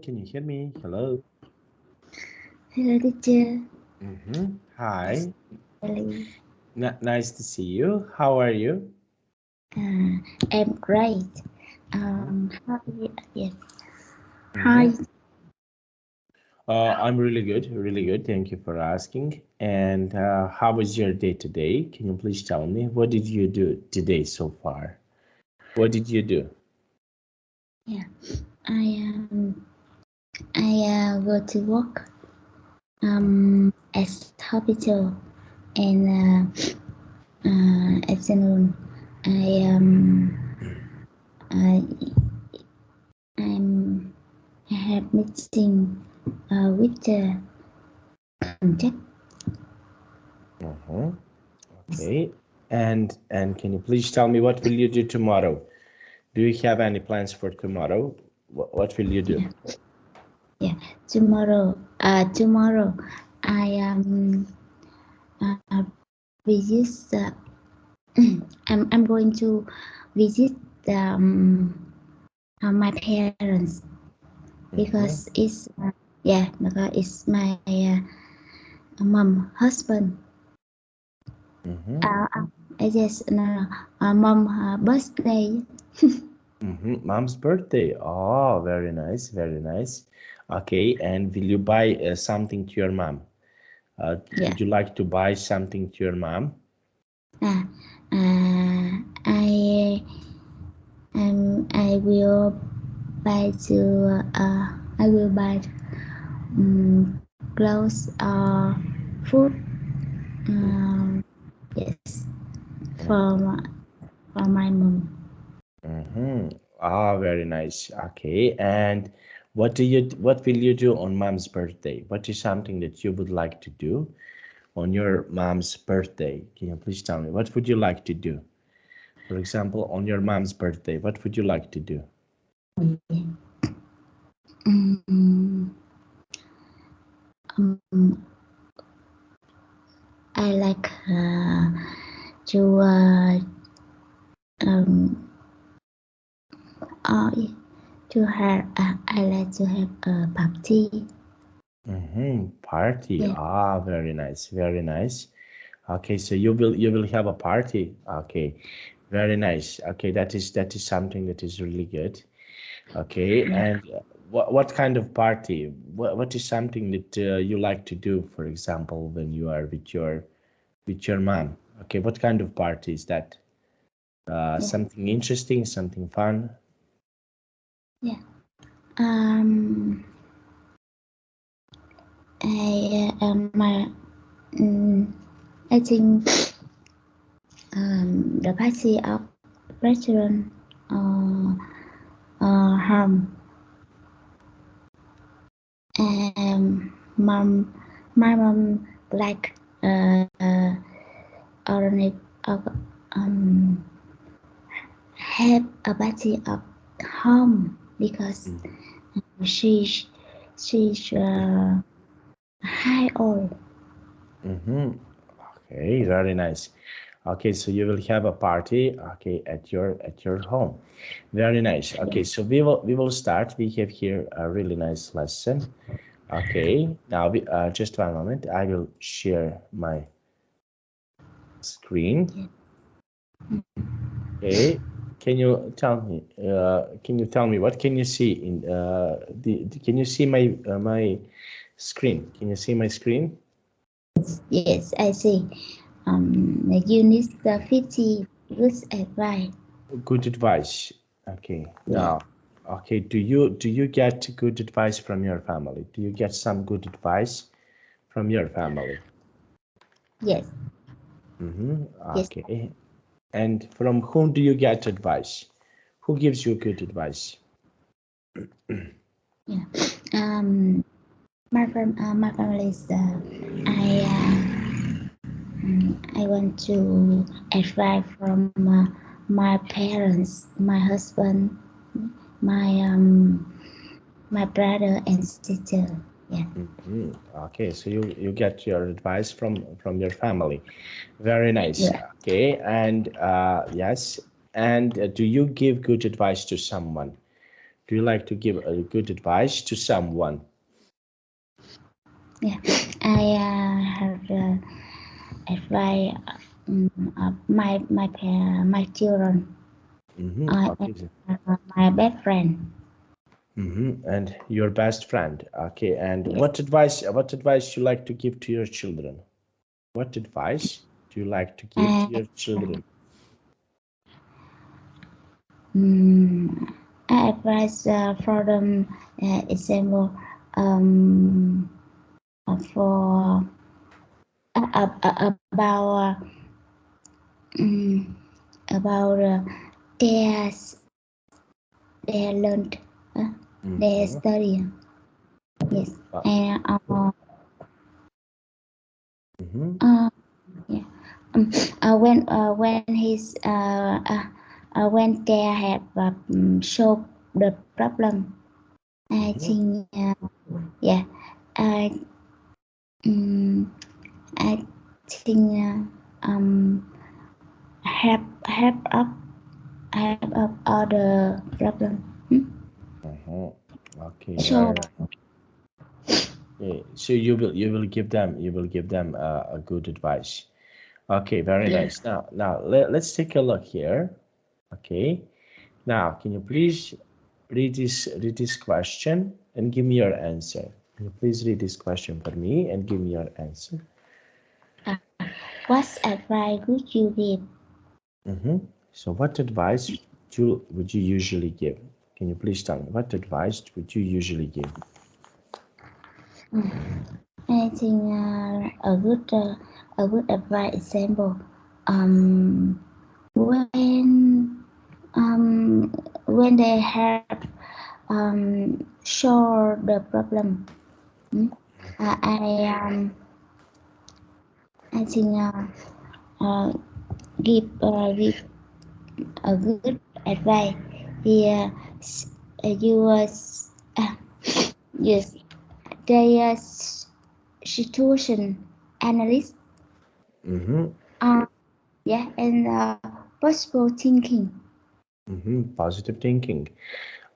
Can you hear me? Hello. Hello, teacher. Hi. Really, Nice to see you. How are you? I'm great. Mhm. How are you? Yes. Hi. Mhm. I'm really good, really good. Thank you for asking. And how was your day today? Can you please tell me what did you do today so far? What did you do? Yeah. I go to work at hospital and afternoon. I I I'm I have meeting with the contact. Mhm. Okay. And can you please tell me what will you do tomorrow? Do you have any plans for tomorrow? What will you do? Yeah. Yeah. Tomorrow I visit I'm going to visit my parents Mhm. because because it's my mom husband. Mhm. I just mom birthday. Mom's birthday. Oh, very nice, very nice. Okay, and will you buy something to your mom? Yeah. Would you like to buy something to your mom? Uh, uh, I I will buy to I will buy clothes or food. Um, yes, from from my mom. Mm-hmm. Ah, very nice. Okay, and what will you do on mom's birthday? What is something that you would like to do on your mom's birthday? Can you please tell me what would you like to do? For example, on your mom's birthday, what would you like to do? Mm, um, I like to um uh, I like to have a party. Party. Yeah, Ah, very nice, very nice. Okay, so you will have a party. Okay, very nice. Okay, that is something that is really good. Okay, yeah, and what kind of party? What is something that you like to do, for example, when you are with your mom? Okay, what kind of party is that? yeah, Something interesting, something fun? yeah. Um, my I think the party of restaurant uh, home. Mom, my mom like organic uh, um have a party of home because she's she's high old. Mm-hmm. Okay, very nice. Okay, so you will have a party, okay, at your home. Very nice. Okay, so we will start. We have here a really nice lesson. Okay, now just one moment. I will share my screen. Okay, can you tell me what can you see in can you see my screen? Can you see my screen? Yes, I see. You need the 50 good advice. Good advice. Okay, Yeah. now, okay, do you get good advice from your family? Do you get some good advice from your family? Yes. Mm-hmm. Yes. Okay. And from whom do you get advice? Who gives you good advice? Yeah. My family is I want to advice from my parents, my husband, my my brother and sister. Yeah. Mhm. Okay, so you get your advice from your family. Very nice. Yeah. Okay, and yes, and do you give good advice to someone? Do you like to give a good advice to someone? Yeah, I have advised my children. I Okay. am my best friend. And your best friend. Okay. And Yes. what advice you like to give to your children? What advice do you like to give to I, your children? um, I advise for them example um, for about um, about their their learned their Mhm. study. Yes, Uh, and mhm. yeah. When he's when they have solved the problem, I Mhm. think yeah, I um, I think help all the problem. Mhm. Okay, So very nice. Okay, so you will give them a good advice. Okay, very yeah, nice. Now let's take a look here. Okay. Now, can you please read this question and give me your answer? Can you please read this question for me and give me your answer? uh, what advice would you give? Mm-hmm. So, what advice would you usually give? Can you please tell me what advice would you usually give? I think a good advice example when when they have show the problem. Hmm? I think uh, give a good advice. Here you uh, yes they situation analyst Mm-hmm. uh, yeah and possible thinking. Positive thinking.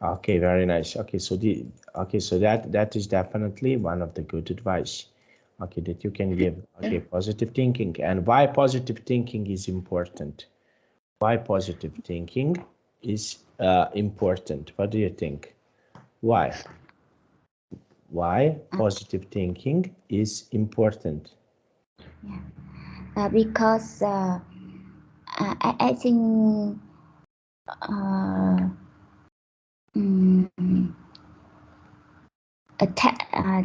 Okay, very nice. Okay, so that is definitely one of the good advice. Okay, that you can give. Okay, positive thinking. And why positive thinking is important? Why positive thinking is important? What do you think? Why? Why positive thinking is important? Because I think uh, mm, uh,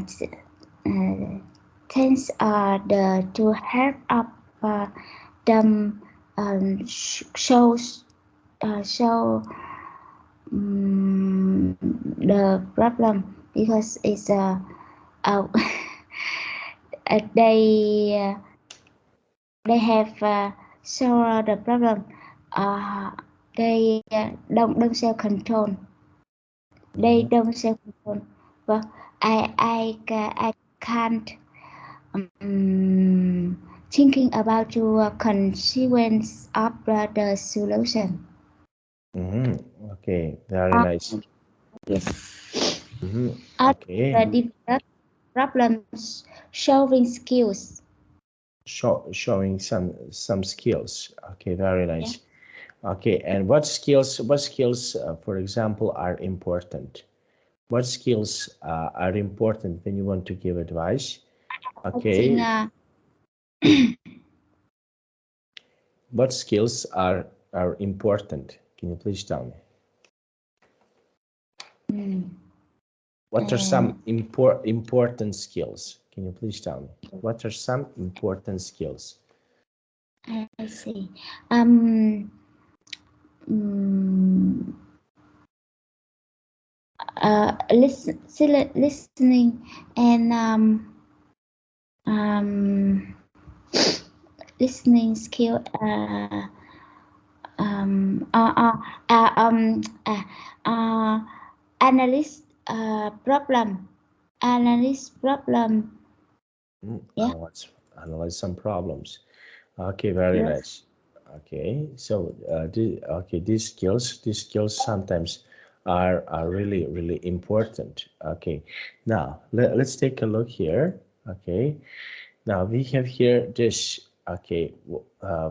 things are the to help up them show the problem because it's uh, they they have solved the problem. Uh, they don't self control. They Mhm. don't self control. But I can't thinking about your consequence of the solution. Okay, very Uh, nice. yes. Okay, The develop problems solving skills. showing some skills. Okay, very Yeah. nice. Okay, and what skills, for example, are important? What skills are important when you want to give advice? I think Okay, what skills are important? Can you please tell me? mm, What are uh, some important skills? Can you please tell me? What are some important skills? I see. Um, mm, listening and um, listening skill. Um, uh, uh, uh, um, uh, uh, analyze problem. Analyze problem. Yeah. Analyze some problems. Okay, very Yes. nice. Okay, so these skills sometimes are really really important. Okay, now let's take a look here. Okay, now we have here this. Okay,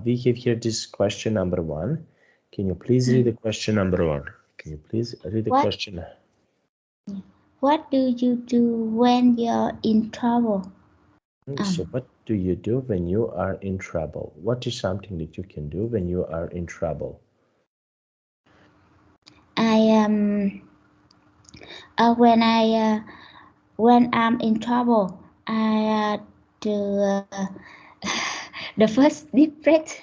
we have here this question number one. Can you please read the question number one? Can you please read the What question? What do you do when you're in trouble? So what do you do when you are in trouble? What is something that you can do when you are in trouble? I when I'm in trouble, I do the first deep breath,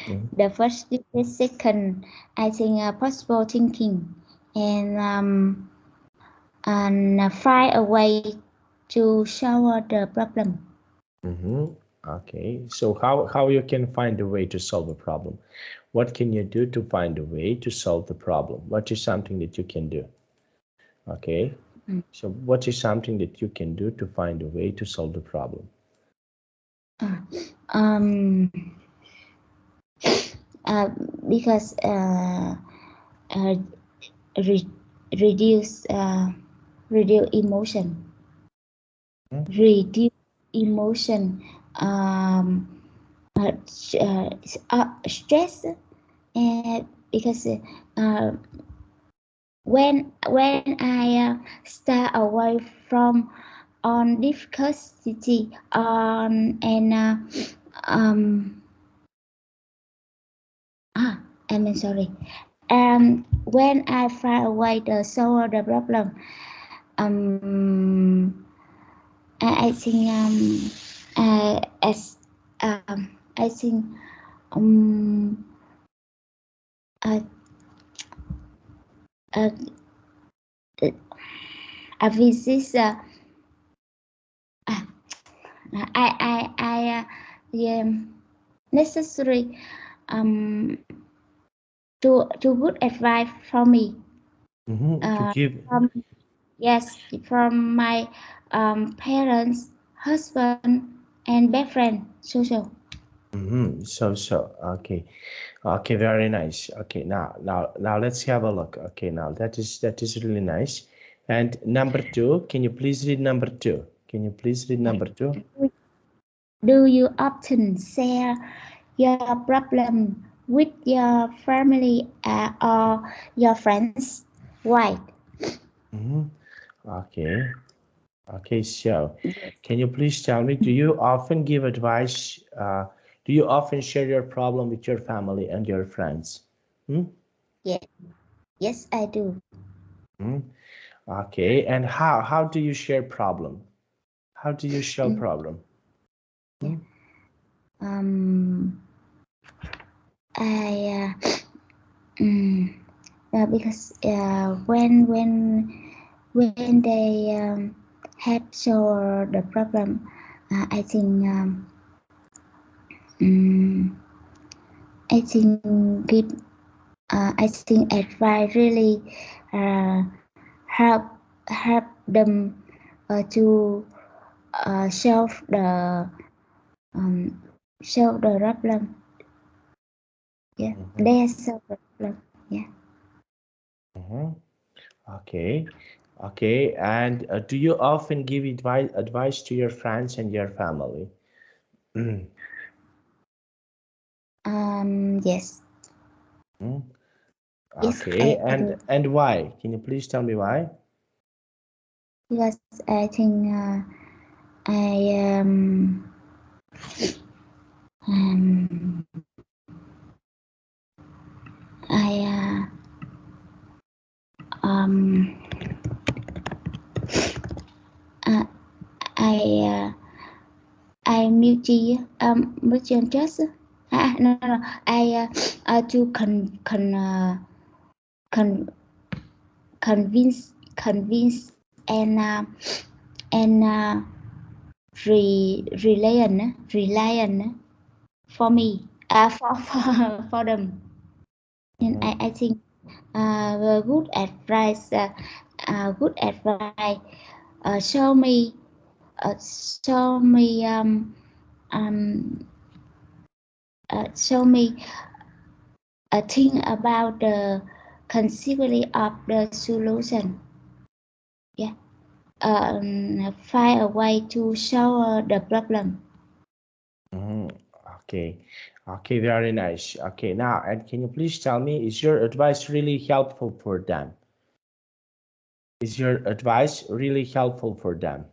Mhm. the first deep breath. Second, I think possible thinking, and find a way to solve the problem. Okay, so how you can find a way to solve a problem? What can you do to find a way to solve the problem? What is something that you can do? Okay, so what is something that you can do to find a way to solve the problem? Um, uh, because uh, re- reduce reduce emotion, Mhm, reduce emotion, um, stress, because when I stay away from on difficulty on and um I'm sorry. When I far away the solve the problem, I think as I think um uh, uh, visit uh, yeah, necessary um to good advice from me, to uh, give. from yes, from my parents, husband, and best friend social. So okay. Okay, very nice. Okay, now let's have a look. Okay, now that is really nice. And number two, can you please read number two? Can you please read number two? Do you often share your problem with your family or your friends? Why? Okay. Okay, so can you please tell me, do you often give advice? Do you often share your problem with your family and your friends? Hmm? Yeah. Yes, I do. Hmm? Okay, and how do you share problem? How do you share Mm, problem? yeah. Hmm? Um, I because when they have solved the problem, I think um, I think give I think advice really uh, help help them to solve um, solve the problem. Yeah, Mhm, they solve the problem. Yeah. mhm. Okay, okay. And do you often give advice to your friends and your family? Mm, Yes. mm. Yes, Okay, I do. and why? Can you please tell me why? Because I think I um I uh, I mutual trust. No. To con convince and reliant for me for them. And Mhm, I think good advice show me um, show me a thing about the considerably of the solution. Yeah. Find a way to solve the problem. Okay, okay, very nice. Okay, now, and can you please tell me, is your advice really helpful for them? Is your advice really helpful for them?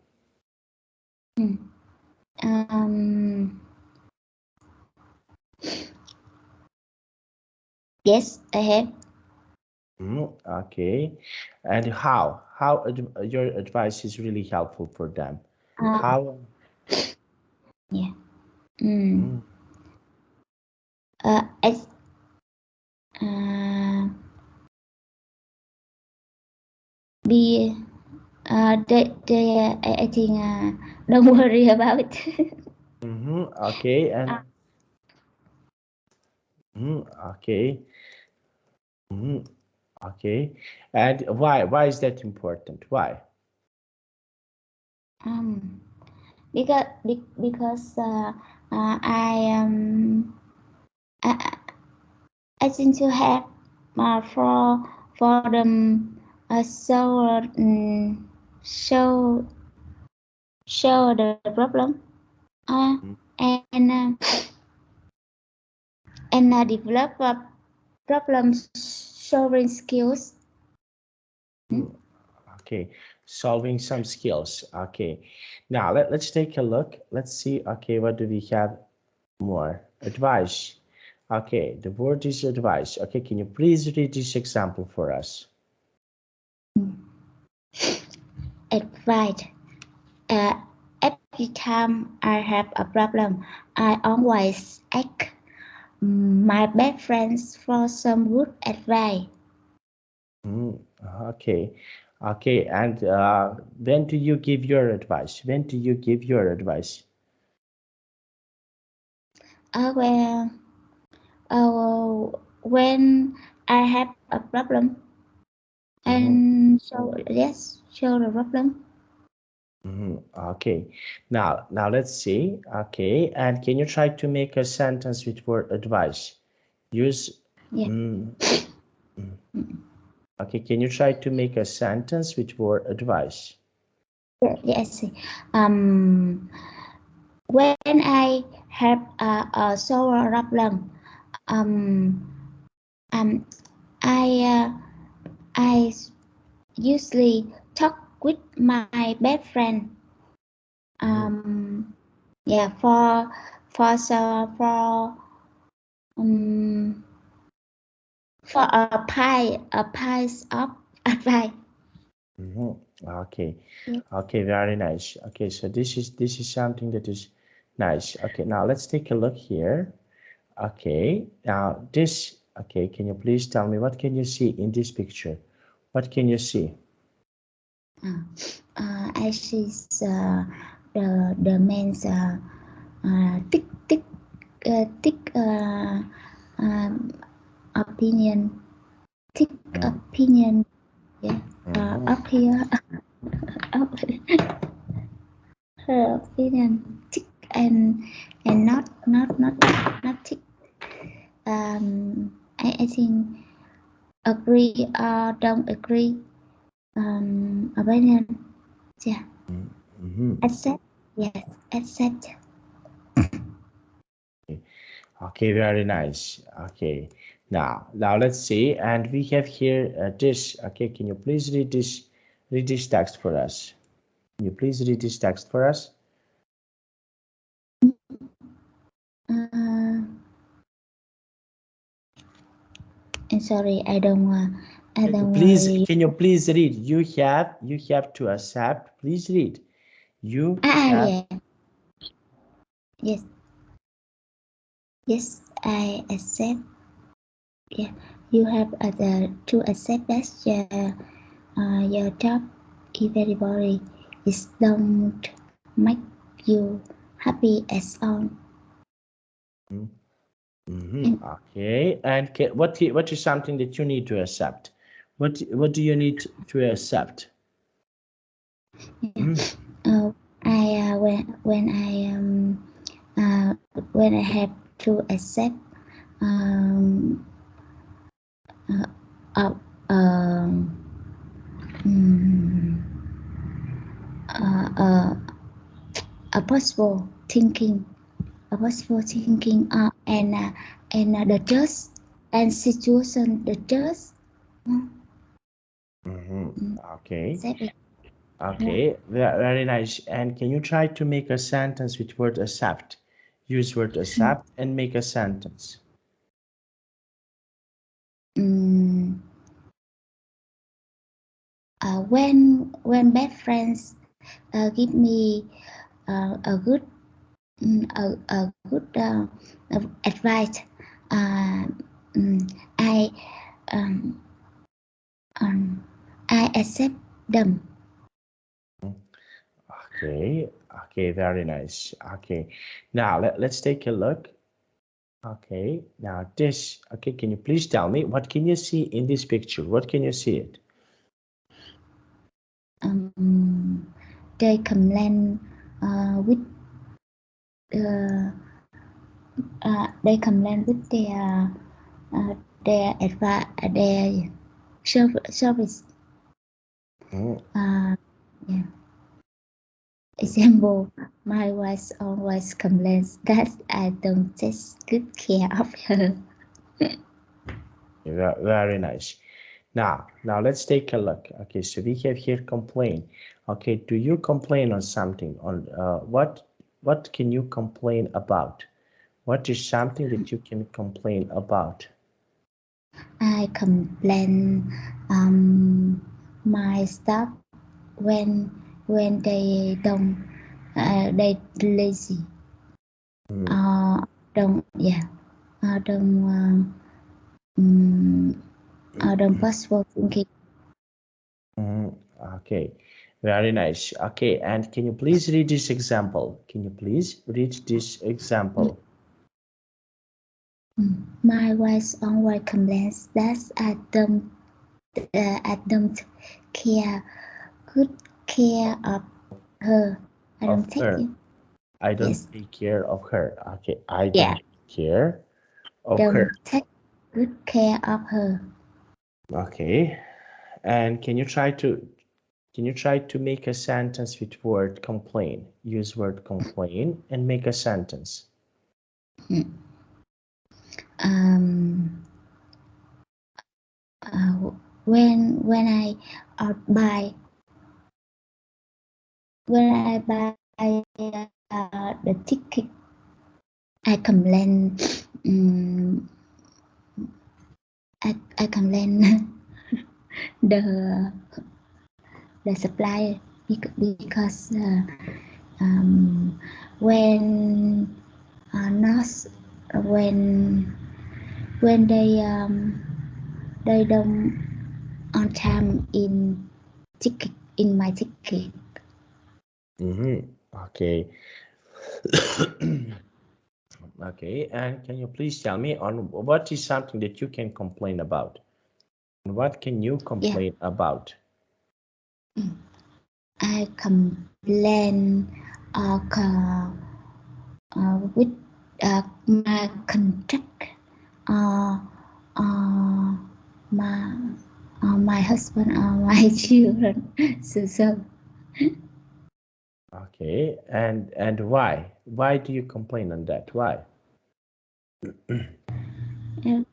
Yes, I have. Okay, and how your advice is really helpful for them? How? Yeah. Mm, As be I think don't worry about it. okay, and okay, mhm, okay, and why is that important? Why? um, because I I think to have for them show show the problem Mm, and develop problem solving skills. mm, Okay, solving some skills. Okay, now let's take a look. Let's see. Okay, what do we have more? Advice. Okay, the word is advice. Okay, can you please read this example for us? Advice. Uh, every time I have a problem, I always ask my best friends for some good advice. Mm, okay, okay, and when do you give your advice? When do you give your advice? Well, when I have a problem, Mhm, and so yes, show the problem. Okay, now let's see. Okay, and can you try to make a sentence with word advice? Use. Yeah. Mm, okay, can you try to make a sentence with word advice? Yes. Um, when I have a solar problem, um, um, I usually talk with my best friend. Mhm, Yeah, for um for a piece of advice. mhm. Okay, Yeah. okay, very nice. Okay, so this is something that is nice. Okay, now let's take a look here. Okay, now this, okay, can you please tell me what can you see in this picture? What can you see? I see the man's thick thick um, opinion thick Mm, opinion. Yeah. mhm, Up here up her opinion thick and not thick. I think agree or don't agree opinion. Yeah. mhm. Accept. Yes. Accept. Okay, very nice. Okay, now let's see, and we have here this. Okay, can you please read this text for us? Can you please read this text for us? Uh, I'm sorry. I don't really. Can you please read? You have to accept. Please read. You have. Yeah. Yes. Yes. I accept. Yeah. You have to accept that your job everybody is don't make you happy as all. And Okay, and what is something that you need to accept? What do you need to accept? yeah. Mm, When uh, when I have to accept um, uh, um, mm, uh, a possible thinking, a possible thinking, the just and situation, the just. Okay. Exactly. Yeah. Okay. Very nice. And can you try to make a sentence with word accept? Use word accept and make a sentence. Mm, when bad friends give me a good a good advice, uh, I um, um, I accept them. Okay. Okay. Very nice. Okay. Now let's take a look. Okay. Now this. Okay. Can you please tell me what can you see in this picture? What can you see it? They complain with uh, they complain with their advice, their service. Mm, Uh, yeah. Example, my wife always complains that I don't take good care of her. very nice. Now let's take a look. Okay, so we have here complain. Okay, do you complain on something? On what can you complain about? What is something that you can complain about? I complain my staff when they they lazy. Mm, Uh, don't yeah. Don't um, don't possible thinking. mm, okay, very nice. Okay, and can you please read this example? Can you please read this example? My wife always complains that I don't care good care of her. I Of don't take her. it. I don't Yes. take care of her. Okay, I Yeah. don't take care of her. Don't take good care of her. Okay, and can you try to make a sentence with word complain? Use word complain and make a sentence. Um, when I buy when I buy the ticket, I complain. Um, I complain the supplier because when not when they don't on time in my ticket. Okay. Okay, and can you please tell me on what is something that you can complain about? What can you Yeah, complain about? I complain with my contract, uh, uh, my my husband or my children. So Okay, and why? Why do you complain on that? Why? uh,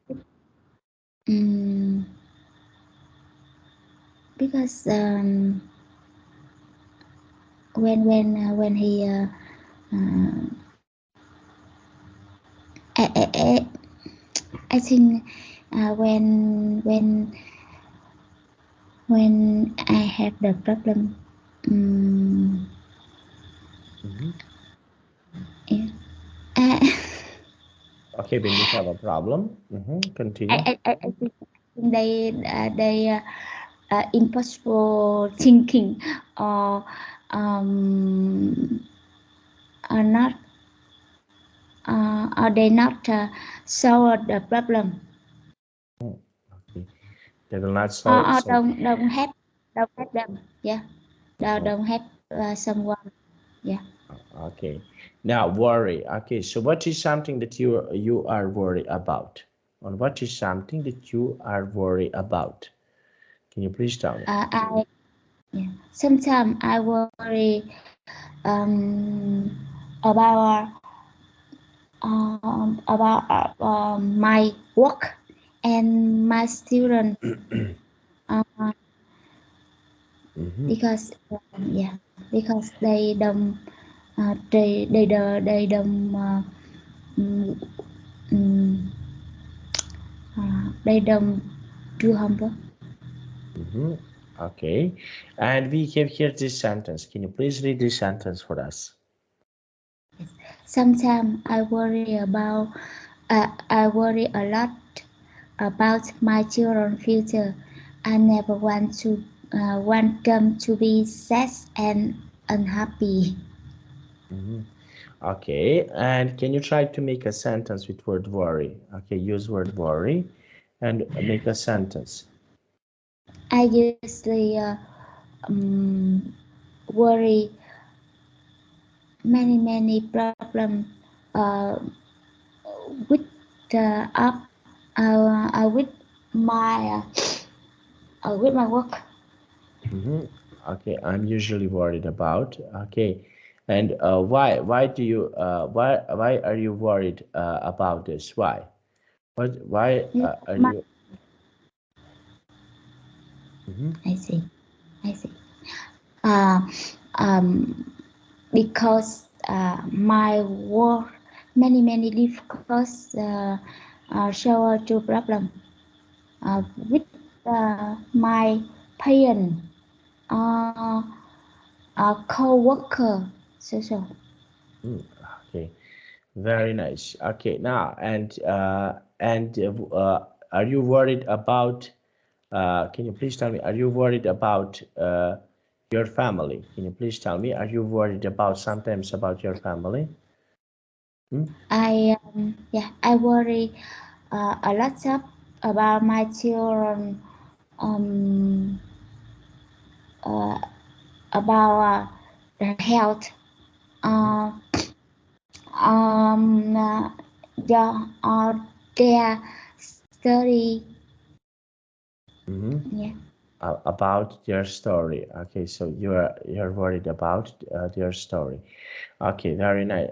um, because when he uh, I, I think when I have the problem, um, Mhm. yeah, I, Okay, when you have a problem, continue. I think they impossible thinking or are not are they not solve the problem Mm, okay, they will not solve. or So don't have them, yeah, don't have someone, yeah. okay. Now worry. Okay, so what is something that you are worried about? on what is something that you are worried about. Can you please tell me? Sometimes I worry about my work and my student uh, because they don't they don't mm, mm, they don't do homework. Mm-hmm. Okay, and we have here this sentence. Can you please read this sentence for us? Sometimes I worry a lot about my children's future. I never want them to be sad and unhappy. Mm-hmm. Okay, and can you try to make a sentence with word worry? Okay, use word worry and make a sentence. I usually um, worry many problems uh, with up with my with my work. Mm-hmm. Okay, I'm usually worried about. Okay, and why do you why are you worried about this? Why are My, you? Mm-hmm. I see. I see. Uh, um, because my work many difficult show to problem with my parent uh, co-worker social. Mm, okay, very nice. Okay, now and are you worried about? Can you please tell me? Are you worried about your family? Can you please tell me? Are you worried about sometimes about your family? Hmm? I worry a lot of about my children uh, about the health Mm-hmm. uh, um uh, the, their study. Mm-hmm. Yeah. About their story. Okay, so you're worried about their story. Okay, very nice.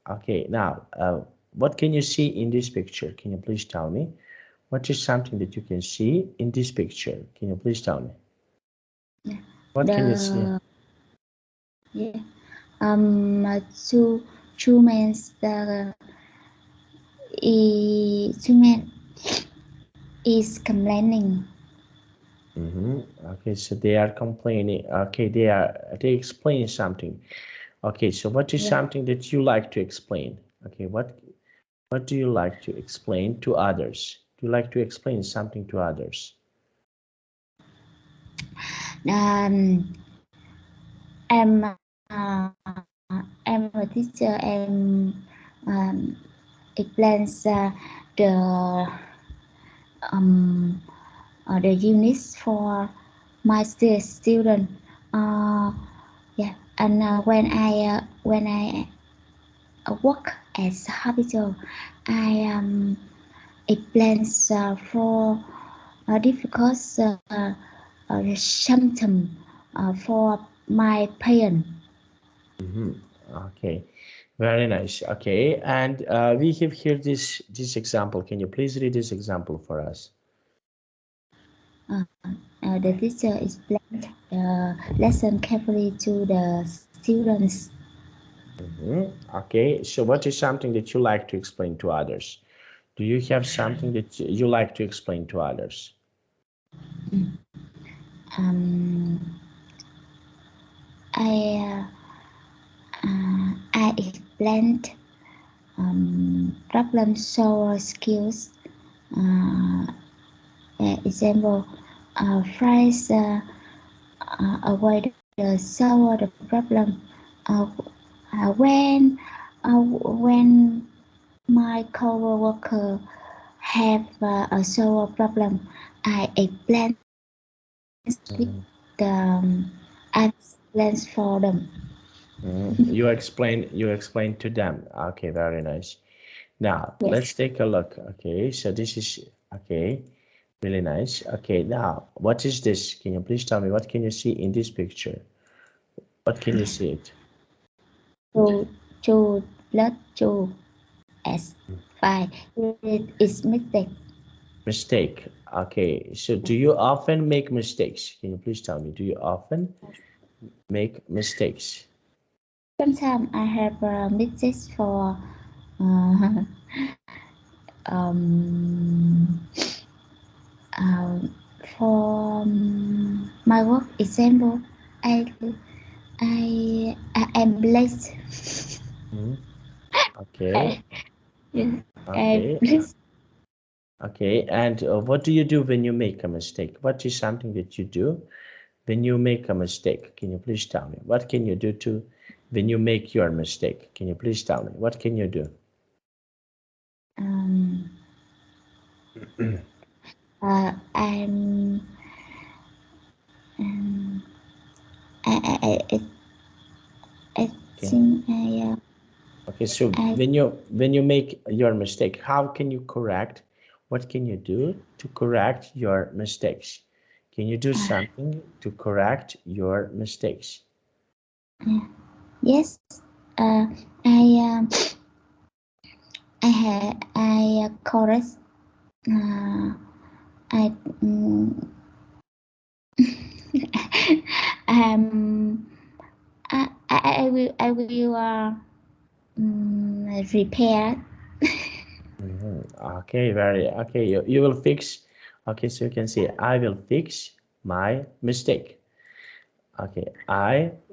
Okay, now what can you see in this picture? Can you please tell me? What is something that you can see in this picture? Can you please tell me? What can you see? The yeah two two men two men is complaining. Mm-hmm. Okay, so they are complaining. Okay, they explain something. Okay, so what is Yeah. something that you like to explain? Okay, what do you like to explain to others? Do you like to explain something to others? um I'm I'm a teacher and explains the um the units for my student. Uh, yeah, and when I work as hospital, I explains for difficult symptom for my parent. Mm-hmm. Okay, very nice. Okay, and we have here this example. Can you please read this example for us? The teacher explained the lesson carefully to the students. Mm-hmm. Okay, so what is something that you like to explain to others? Do you have something that you like to explain to others? Um, I I explained problem solver skills. Uh, Example, phrase avoid the solve the problem. Uh, when my coworker have a solve problem, I explain with Mm-hmm. the plans for them. Mm-hmm. You explain to them. Okay, very nice. Now, Yes. let's take a look. Okay, so this is, okay, really nice. Okay, now, what is this? Can you please tell me, what can you see in this picture? What can you see it? 2 plus 2 as 5. It is mistake. Mistake. Okay, so do you often make mistakes? Can you please tell me, do you often make mistakes? Sometimes I have a mistake uh, um, um, my work example. I I am late. Mhm. Okay, Yes, I okay, please. okay. And what do you do when you make a mistake? What is something that you do when you make a mistake? Can you please tell me? What can you do to when you make your mistake? Can you please tell me? What can you do? Um, I'm um, I Okay. think Okay, so I when you make your mistake, how can you correct? What can you do to correct your mistakes? Can you do something to correct your mistakes? yes. Uh, I I correct. Uh, I um I will repair. Okay, very okay. You will fix. Okay, so you can say I will fix my mistake. Okay,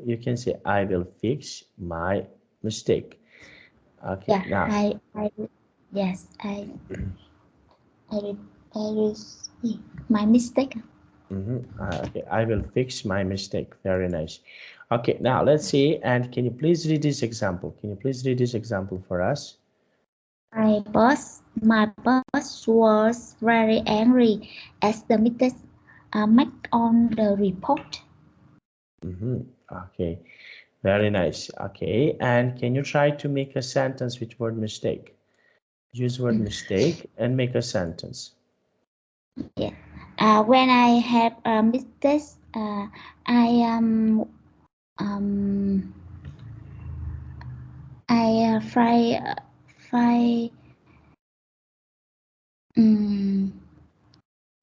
you can say I will fix my mistake. Okay, Yeah, now, yes, I will I will see my mistake. okay, I will fix my mistake. Very nice. Okay, now let's see. And can you please read this example? Can you please read this example for us? My boss was very angry as the mistake made on the report. Okay, very nice. Okay, and can you try to make a sentence with word mistake? Use word mistake and make a sentence. Yeah. When I have a mistake, I um I fry um,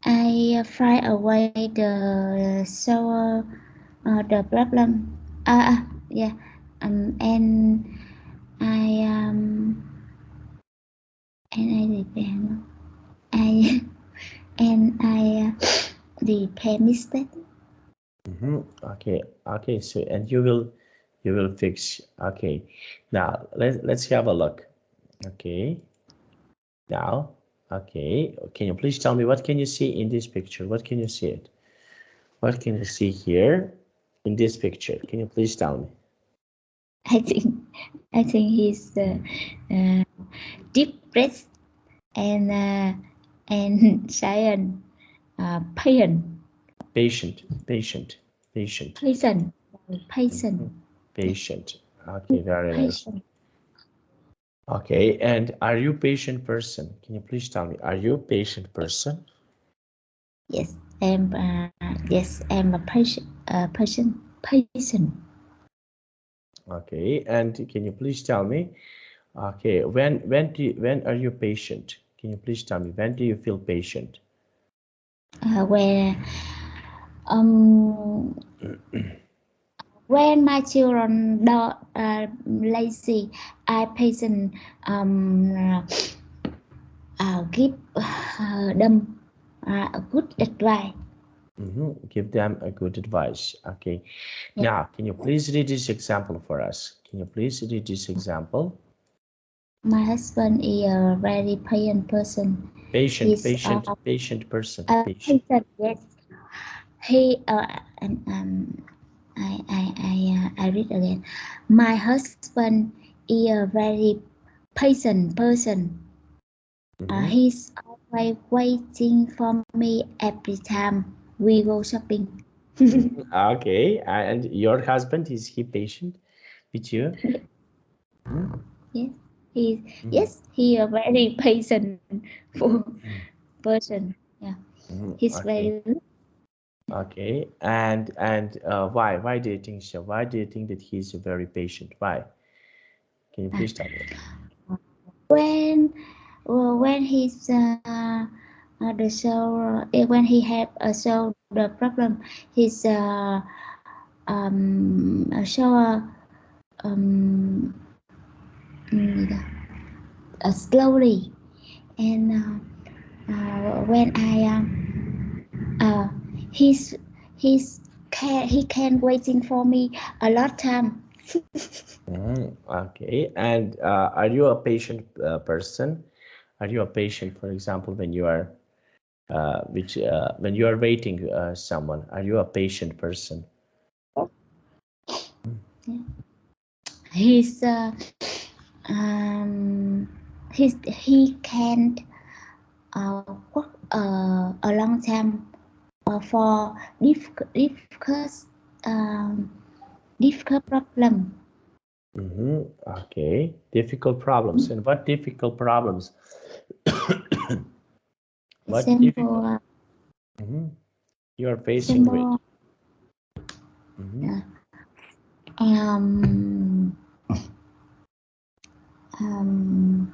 I fry away the sour the problem. Yeah. And I and I repair. I and I repair mistake. Okay, okay. So and you will fix. Okay, now let's have a look. Okay, now, okay. Can you please tell me what can you see in this picture? What can you see it? What can you see here in this picture? Can you please tell me? I think I think he's uh, depressed and silent, patient, Patient, patient, patient, patient, patient, patient. Okay, very nice. patient. Okay, and are you patient person? Can you please tell me? Are you a patient person? Yes, I'm a patient. Okay, and can you please tell me? Okay, when are you patient? Can you please tell me when do you feel patient? Where um when my children are lazy, I patient give them a good advice. Give them a good advice. Okay, Yeah. now can you please read this example for us? Can you please read this example? My husband is a very patient person. Patient, He's patient, patient person, a patient. patient. Yes, he and I read again. My husband is a very patient person. Mhm. He's always waiting for me every time we go shopping. Okay, and your husband, is he patient with you? Mhm. Yes, He Mm, yes, he a very patient for mm, person. Yeah, he's okay. very good. Okay. And why do you think so? Why do you think that he's very patient? Why? Can you please tell me? When when he's the show when he have a show the problem, he's show um slowly, and when I uh, he's he's he can waiting for me a lot time. Okay. And are you a patient person? Are you a patient, for example, when you are which when you are waiting someone? Are you a patient person? He's um he can't work a long time for difficult um, difficult problem. Okay. Difficult problems. And what difficult problems? What difficult Example, mhm, you are facing with? example, Mhm, uh, um, um,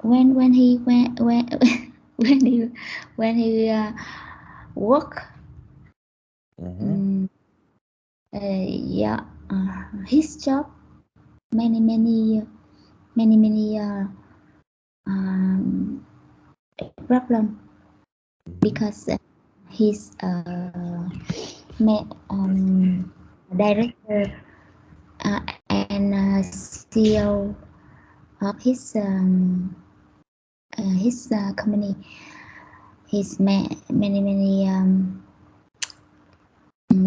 when he when he when he work, mhm, um, yeah, his job many many many um, problem mhm, because he's director and CEO of his company. He's many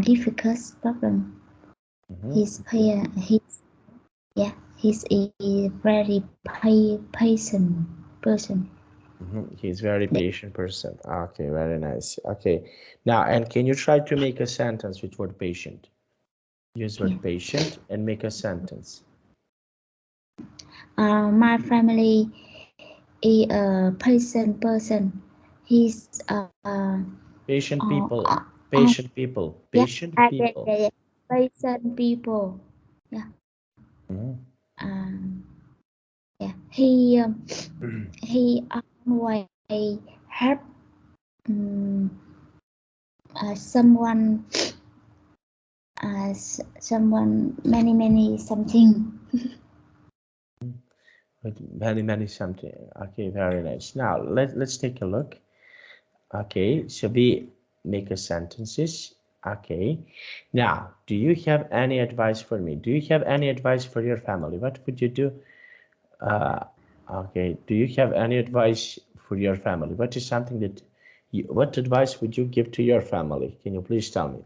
difficult problem. mhm, He's he's a very patient person. He's very patient person. Okay, very nice. Okay. Now, and can you try to make a sentence with word patient? Use Yeah. word patient and make a sentence. My family is a patient person. He's Patient uh, people, uh, patient people, yeah, patient people. yeah. Patient people. Yeah. Mhm. Um, yeah. He always help um, someone someone many something. With many something. Okay, very nice. Now let's take a look. Okay, so we make a sentences. Okay. Now, do you have any advice for me? Do you have any advice for your family? What would you do? Uh, okay. Do you have any advice for your family? What is something that what advice would you give to your family? Can you please tell me?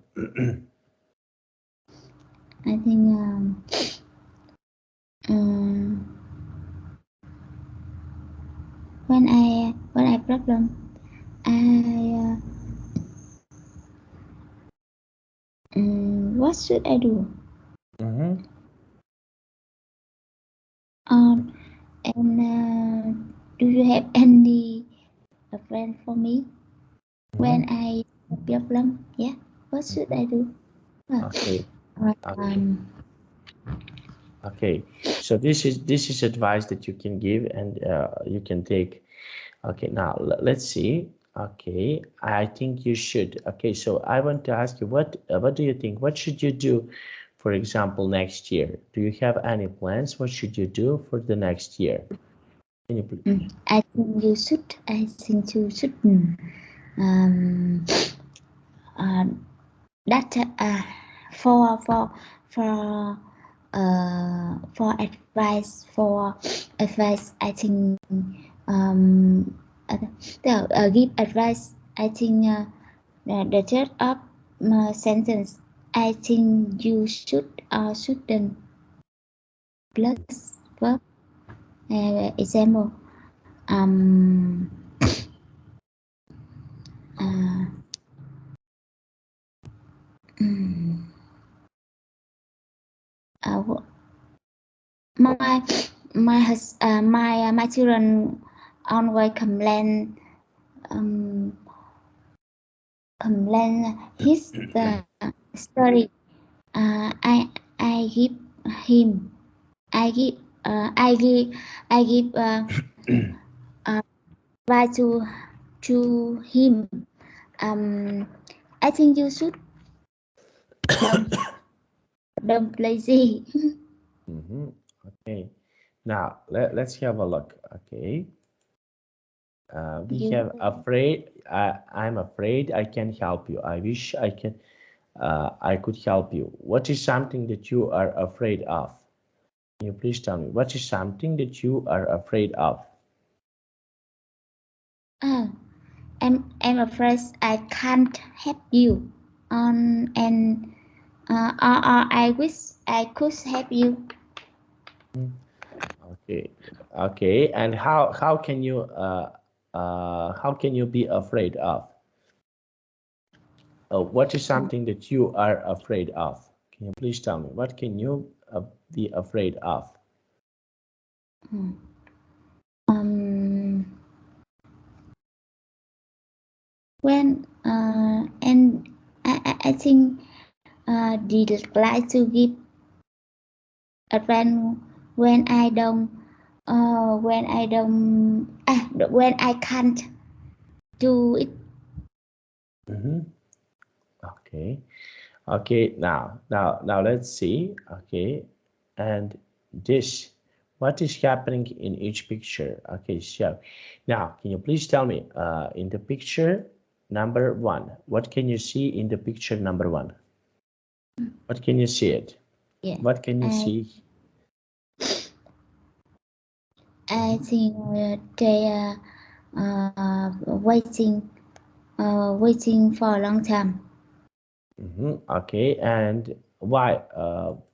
I think um, when I problem, I what should I do? Mm-hmm. And do you have any friend for me when Mm-hmm. I have problem? Yeah, what should Mm-hmm. I do? Uh, Okay. Okay. um, Okay. So this is advice that you can give and you can take. Okay, now let's see. Okay, I think you should. Okay, so I want to ask you what do you think? What should you do, for example, next year? Do you have any plans? What should you do for the next year? Can you I think you should. I think you should. Um, uh, that for for advice I think uh, give advice I think the third of sentence I think you should or shouldn't plus verb example um uh, mm, uh, my my children always complain his story. I give him I give I give I give advice to him. I think you should don't don't lazy. Okay. Now let's have a look. Okay. We You have afraid. I'm afraid I can help you. I wish I can. I could help you. What is something that you are afraid of? Can you please tell me what is something that you are afraid of? oh, I'm afraid I can't help you. And or I wish I could help you. Okay, okay. And how can you be afraid of? What is something that you are afraid of? Can you please tell me what can you be afraid of? Um, when and I think they like to give advice when I can't do it. Mm-hmm. Okay. Okay. Now let's see. Okay. And this, what is happening in each picture? Okay. So now, can you please tell me in the picture number one, what can you see in the picture number one? What can you see it? Yeah, What can you I see? I think they are waiting for a long time. Okay, and why?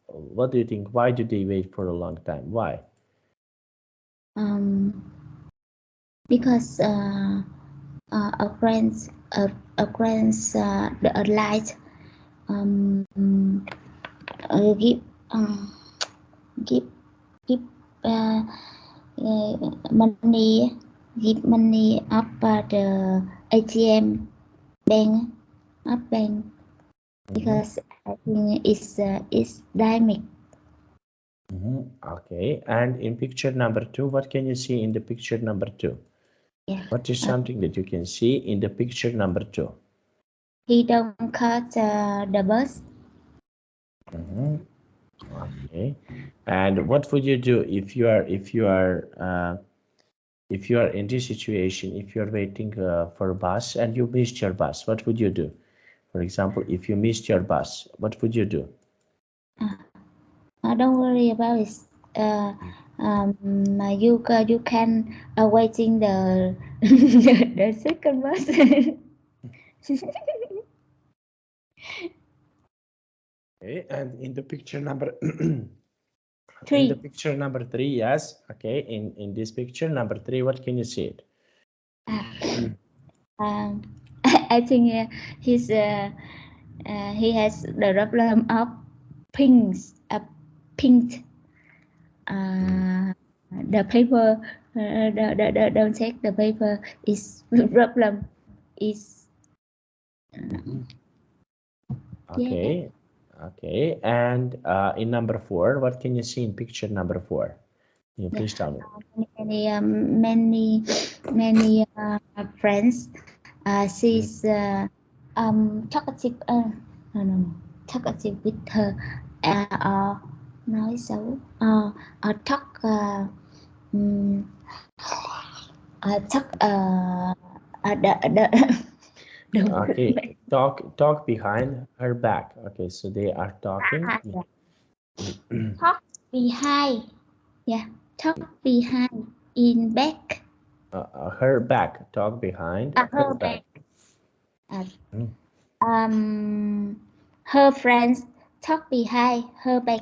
What do you think? Why do they wait for a long time? Why? Um, because a friends the light um, give give give uh, money give money up the ATM bank up bank Mhm. because I think it's dynamic. Okay, and in picture number two, what can you see in the picture number two? Yeah, What is something that you can see in the picture number two? he don't cut the bus. Mhm. Okay, and what would you do if you are in this situation? If you are waiting for a bus and you missed your bus, what would you do? For example, if you missed your bus, what would you do? Don't worry about it. Uh, you can waiting the the second bus. Okay, and in the picture number in the Three. picture number three, yes. Okay, in this picture number three, what can you see it? Um, I think he has the problem of pink. Pink. The paper. Don't take the paper. Is problem. Is Mhm. yeah. Okay, okay, and in number four, what can you see in picture number four? Can you Yeah. please tell me? Many friends. She's talkative. No. Talkative with her. Nói xấu. Talk. Um, talk. The Okay, talk behind her back. Okay, so they are talking. talk behind. Yeah. Talk behind. In back. Her back. Talk behind her Her back. back. Uh, Mm. her friends talk behind her back.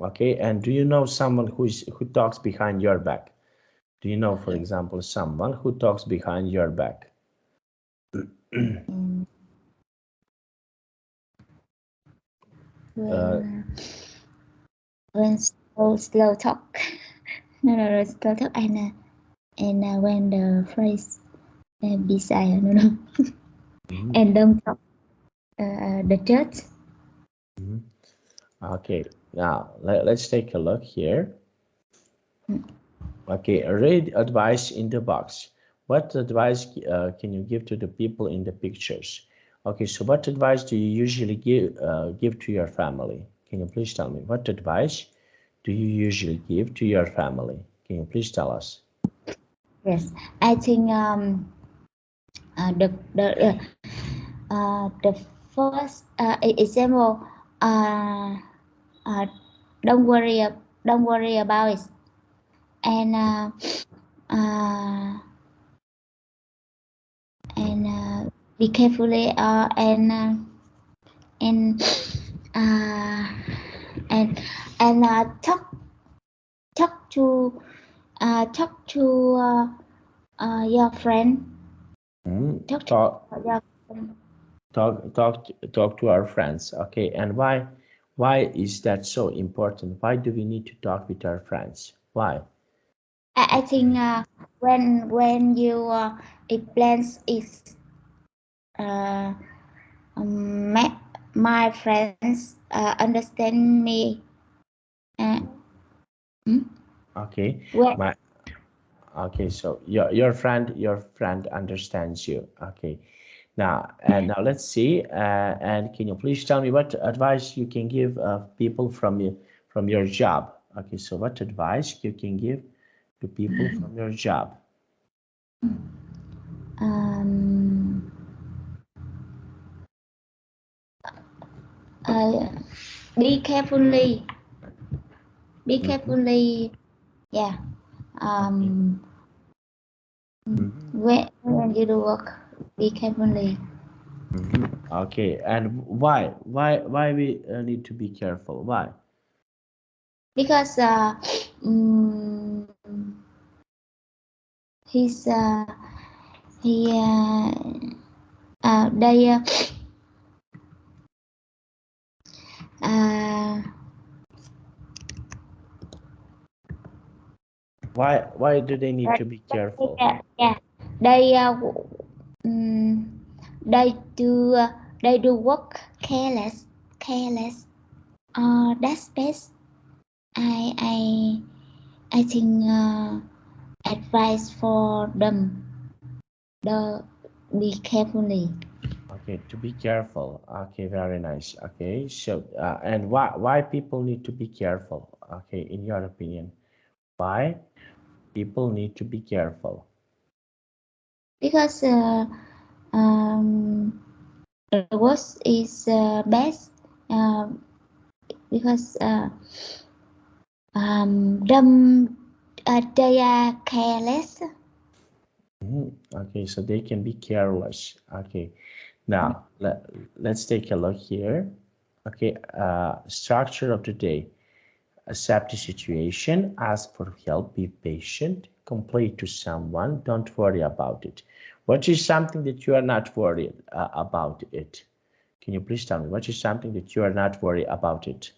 Okay, and do you know someone who talks behind your back? Do you know, for Yes. example, someone who talks behind your back? Mm, Uh, when when slow talk. No, slow talk and when the phrase be silent, Mhm. and don't talk the church. Mhm. Okay, now let's take a look here. Okay, read advice in the box. What advice can you give to the people in the pictures? Okay, so what advice do you usually give to your family? Can you please tell me what advice do you usually give to your family? Can you please tell us? Yes, I think the first example uh, uh, don't worry don't worry about it and uh, be carefully and uh, and talk to your friend. Mhm. Talk to Talk, your friend. talk to our friends. Okay, and why is that so important? Why do we need to talk with our friends? Why? I think when you explains is uh, my, my friends understand me. Uh, hmm? Okay, When my okay, so your friend understands you. Okay, now let's see. And can you please tell me what advice you can give people from your job? Okay, so what advice you can give to people from your job? um, uh, be carefully, be Mhm. carefully. Yeah. Okay. Um, Mhm. when you do work, be carefully Mhm. Okay, and why we need to be careful? Why? because he's he they uh, Why do they need to be careful? yeah they um, they do uh, they do work careless that's best. I think advice for them the be carefully Okay, to be careful. Okay, very nice. Okay, so and why people need to be careful? Okay, in your opinion, why people need to be careful? because um, the worst is best uh, because them they are careless. Mhm. Okay, so they can be careless. Okay, now let's take a look here. Okay, structure of the day. Accept the situation, ask for help, be patient, complain to someone, don't worry about it. What is something that you are not worried about it? Can you please tell me what is something that you are not worried about it?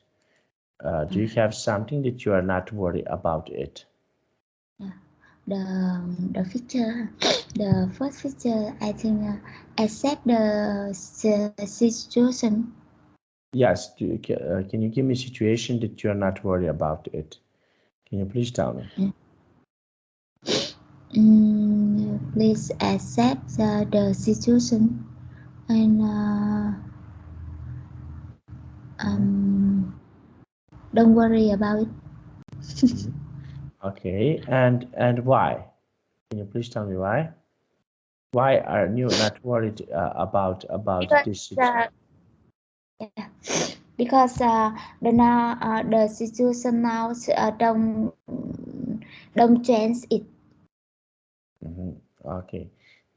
Do you have something that you are not worried about it? Yeah. The feature the first feature I think accept the situation. Yes. Can you give me a situation that you are not worried about it? Can you please tell me? Please accept the situation and Mhm. don't worry about it Mhm. Okay, and why? Can you please tell me why? Why are you not worried about because this situation? yeah, because the now the situation now don't change it. Mhm. Okay,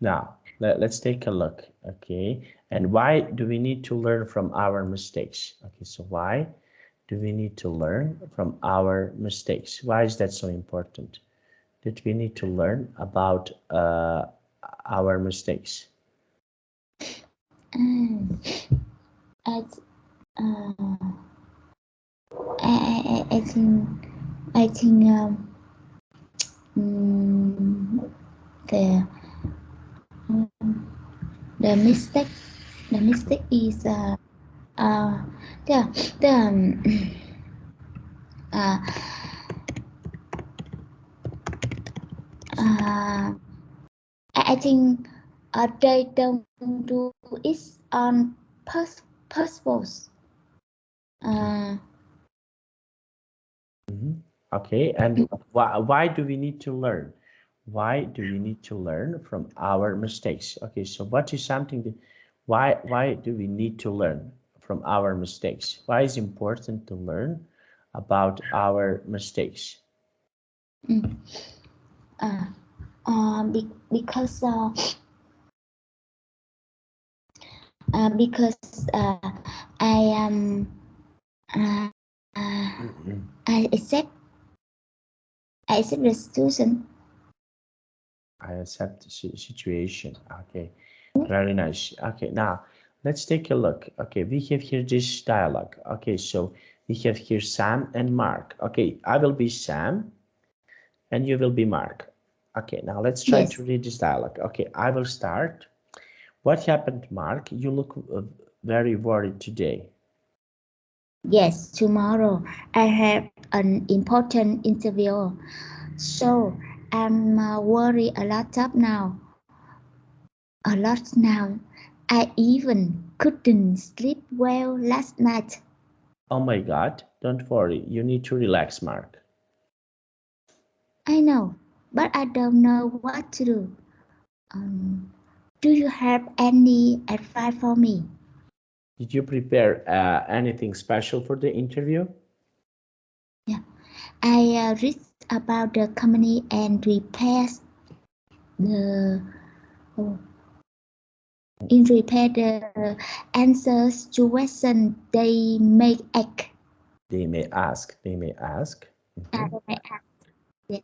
now let's take a look. Okay, and why do we need to learn from our mistakes? Okay, so why do we need to learn from our mistakes? Why is that so important? That we need to learn about our mistakes. Mm, I, uh, I think. I think mm, the the mistake the mistake is uh the uh, uh, I think they don't do it on purpose. Uh, Okay, and why do we need to learn? Why do we need to learn from our mistakes? Okay, so what is something that why do we need to learn from our mistakes? Why is it important to learn about our mistakes? mm, uh, because I am I accept the situation. I accept the situation. Okay, very nice. Okay, now let's take a look. Okay, we have here this dialogue. Okay, so we have here Sam and Mark. Okay, I will be Sam and you will be Mark. Okay, now let's try Yes, to read this dialogue. Okay, I will start. What happened, Mark? You look very worried today. yes. Tomorrow I have an important interview, so I'm worried a lot up now. A lot now. I even couldn't sleep well last night. Oh my God, don't worry. You need to relax, Mark. I know, but I don't know what to do. Um, do you have any advice for me? Did you prepare anything special for the interview? Yeah, I read about the company and repairs the oh, in repair the answers to questions they may ask. They may ask. They may ask. Mhm. They may ask. Yes,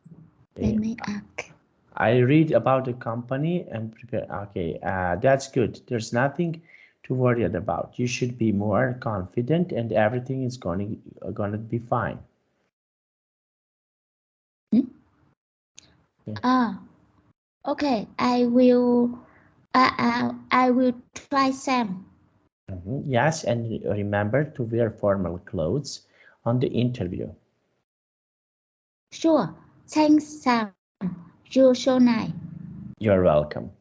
they Okay. may ask. I read about the company and prepare. Okay, that's good. There's nothing to worry about. You should be more confident, and everything is gonna be fine. Hmm? Okay. Ah, okay. I will try Sam. Yes, and remember to wear formal clothes on the interview. Sure. Thanks, Sam. You're so nice. You're welcome.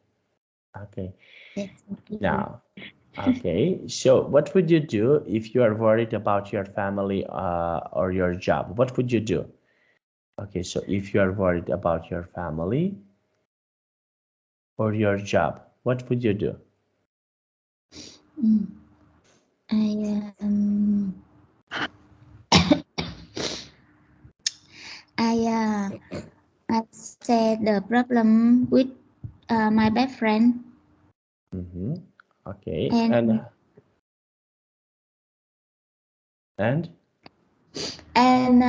Okay. Yes, thank you. Now, okay. So, what would you do if you are worried about your family or your job? What would you do? Okay, so if you are worried about your family or your job, what would you do? Mm. I I I said the problem with my best friend Mm-hmm. Okay, and and and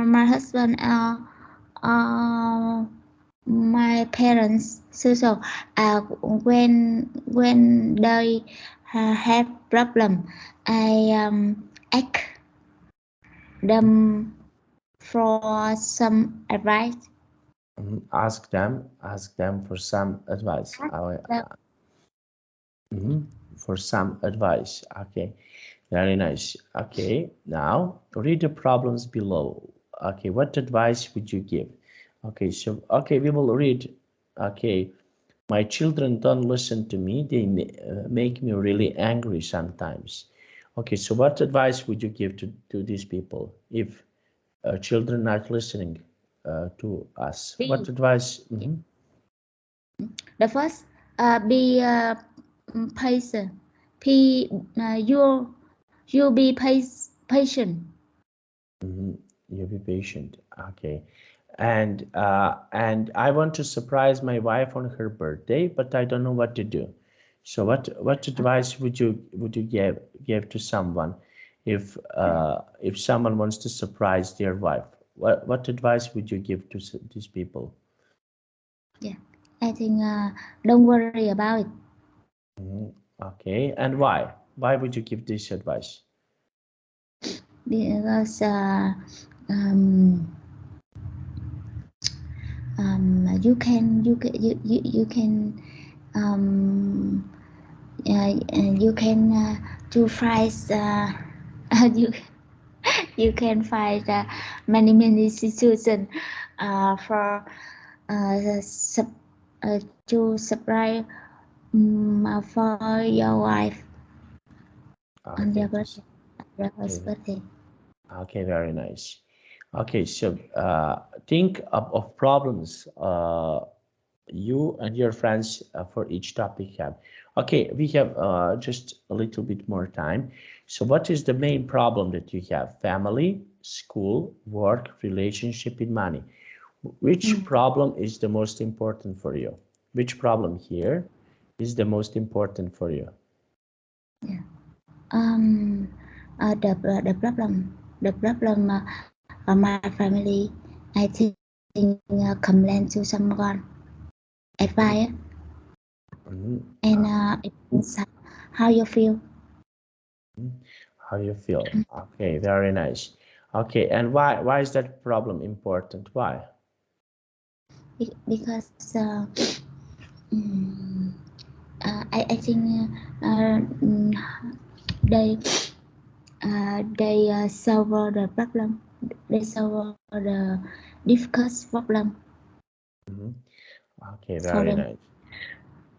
my husband my parents so when they have problem I ask them for some advice. ask them for some advice. Them, Mhm. For some advice. Okay, very nice. Okay, now read the problems below. Okay, what advice would you give? Okay, so okay, we will read. Okay, my children don't listen to me. They make me really angry sometimes. Okay, so what advice would you give to these people if children not listening to us? What be advice? Mhm. the first be patient. P you be patient. You be patient. Okay. And I want to surprise my wife on her birthday, but I don't know what to do. So what advice would you give to someone if someone wants to surprise their wife? What advice would you give to these people? Yeah, I think don't worry about it Okay. And why? Why would you give this advice? because um, you can um, you can do fries you you can find many situations for sub, to surprise for your wife on Okay, their birthday, their okay, first birthday. okay, very nice. Okay, so think of problems you and your friends for each topic have. Okay, we have just a little bit more time. So what is the main problem that you have? Family, school, work, relationship, and money. Which Mm. problem is the most important for you? Which problem here is the most important for you? Yeah. Um, the problem my family, I think complain to someone, Mhm, advice, mhm, and how you feel. mhm. How you feel? Okay, very nice. Okay, and why is that problem important? Why? Because mm, I think mm, they they solve the problem. They solve the difficult problem Mhm. Okay, for very them. nice.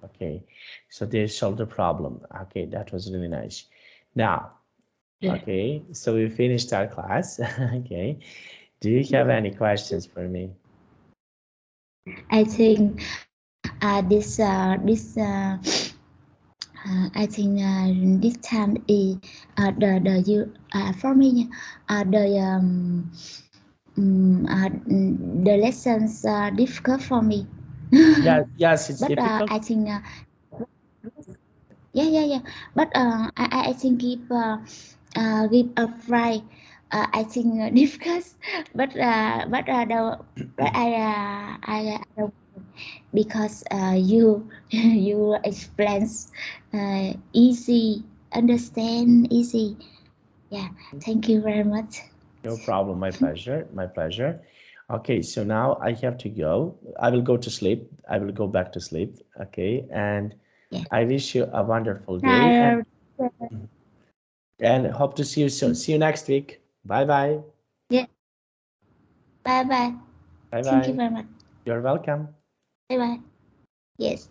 Okay, so they solved the problem. Okay, that was really nice. Now, Yeah. okay, so we finished our class. Okay, do you have any questions for me? I think I think this time is the you for me the lessons are difficult for me. Yeah, yes, it's But difficult. I think yeah. But I think give a fry. I think difficult, but I because you you explains easy, understand easy. Yeah, thank you very much. No problem, my pleasure, my pleasure. Okay, so now I have to go. I will go to sleep. I will go back to sleep. Okay, and Yeah. I wish you a wonderful day Now, and hope to see you soon. See you next week. Bye bye. yeah. Bye bye. Bye Thank you bye. very much. You're welcome. Bye bye. Yes.